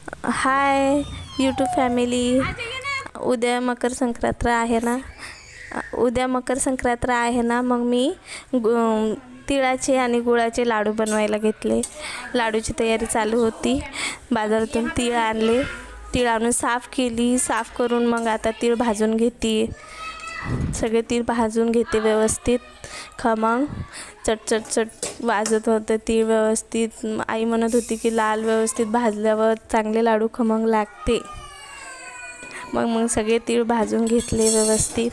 Hi YouTube family. उद्या मकर संक्रांत आहे ना. मग मी तिळाचे आणि गुळाचे लाडू बनवायला घेतले. लाडूची तयारी चालू होती. बाजारातून तीळ आणले. तीळ आणून साफ केली. साफ करून मग आता तीळ भाजून घेते. सगळे तीळ भाजून घेते व्यवस्थित. खमंग चट वाजत होतं तीळ व्यवस्थित. आई म्हणत होती की लाल व्यवस्थित भाजल्यावर चांगले लाडू खमंग लागते. मग सगळे तीळ भाजून घेतले व्यवस्थित.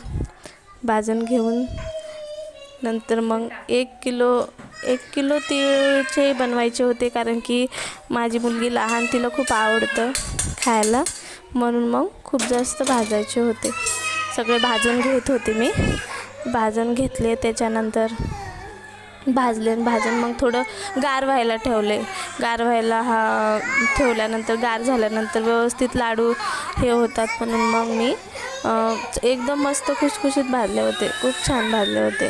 भाजून घेऊन नंतर मग एक किलो तीळचे बनवायचे होते, कारण की माझी मुलगी लहान, तिला खूप आवडतं खायला, म्हणून मग खूप जास्त भाजायचे होते. सगळे भाजून घेत होते मी. भाजून घेतले. त्याच्यानंतर भाजून मग थोडं गार व्हायला ठेवले. ठेवल्यानंतर गार झाल्यानंतर व्यवस्थित लाडू हे होतात, म्हणून मग मी एकदम मस्त खुशखुशीत भाजले होते. खूप छान भाजले होते.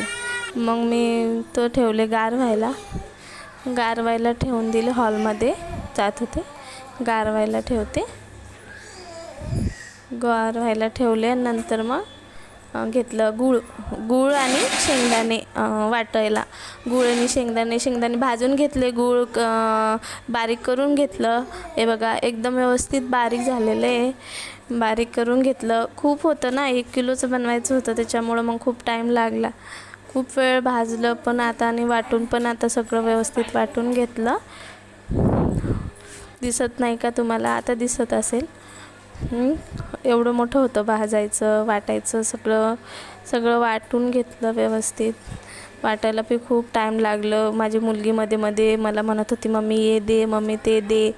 मग मी तो ठेवले गार व्हायला ठेवून दिले. हॉलमध्ये जात होते. गार व्हायला ठेवले. नंतर मग घेतलं गूळ आणि शेंगदाणे वाटायला. गूळ आणि शेंगदाणे भाजून घेतले. गूळ बारीक करून घेतलं. हे बघा एकदम व्यवस्थित बारीक झालेलं आहे. बारीक करून घेतलं. खूप होतं ना, 1 किलोचं बनवायचं होतं, त्याच्यामुळं मग खूप टाईम लागला. खूप वेळ भाजलं पण आता आणि वाटून पण आता सगळं व्यवस्थित वाटून घेतलं. दिसत नाही का तुम्हाला? आता दिसत असेल. एवढं मोठं होतं भाजायचं, वाटायचं, सगळं वाटून घेतलं व्यवस्थित. वाटायला पण खूप टाईम लागलं. माझी मुलगी मध्ये मला म्हणत होती, मम्मी हे दे, मम्मी ते दे.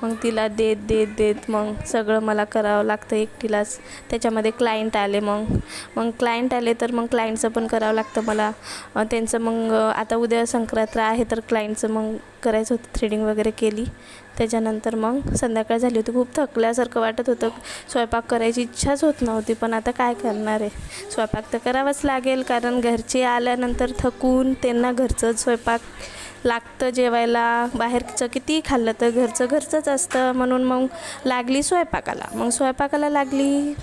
मग तिला देत मग सगळं मला करावं लागतं एकटीलाच. त्याच्यामध्ये क्लायंट आले. मग क्लायंट आले तर मग क्लायंटचं पण करावं लागतं मला. त्यांचं मग आता उद्या संक्रांत आहे तर क्लायंटचं मग करायचं होतं. थ्रेडिंग वगैरे केली. त्याच्यानंतर मग संध्याकाळ झाली होती. खूप थकल्यासारखं वाटत होतं. स्वयंपाक करायची इच्छाच होत नव्हती, पण आता काय करणार आहे, स्वयंपाक तर करावाच लागेल, कारण घरचे आल्यानंतर थकून त्यांना घरचंच स्वयंपाक लागतं जेवायला. बाहेरचं किती खाल्लं तर घरचंच असतं. म्हणून मग लागली स्वयंपाकाला लागली.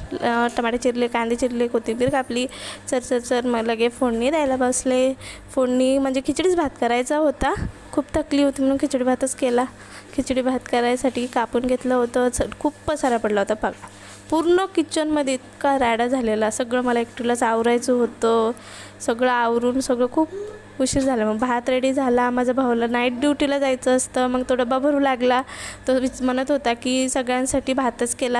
टमाटे चिरले, कांदे चिरले, कोथिंबीर कापली. चर मग लगे फोडणी द्यायला बसले. फोडणी म्हणजे खिचडीच भात करायचा होता. खूप थकली होती म्हणून खिचडी भातच केला. खिचडी भात करायसाठी कापून घेतलं होतं. खूप पसारा पडला होता. पूर्ण किचनमध्ये इतका राडा झालेला. सगळं मला एकटीलाच आवरायचं होतं. सगळं आवरून खूप उशीर झाला. मग भात रेडी झाला. माझ्या भावाला नाईट ड्युटीला जायचं असतं. मग तो डबा भरू लागला. तो म्हणत होता की सगळ्यांसाठी भातच केला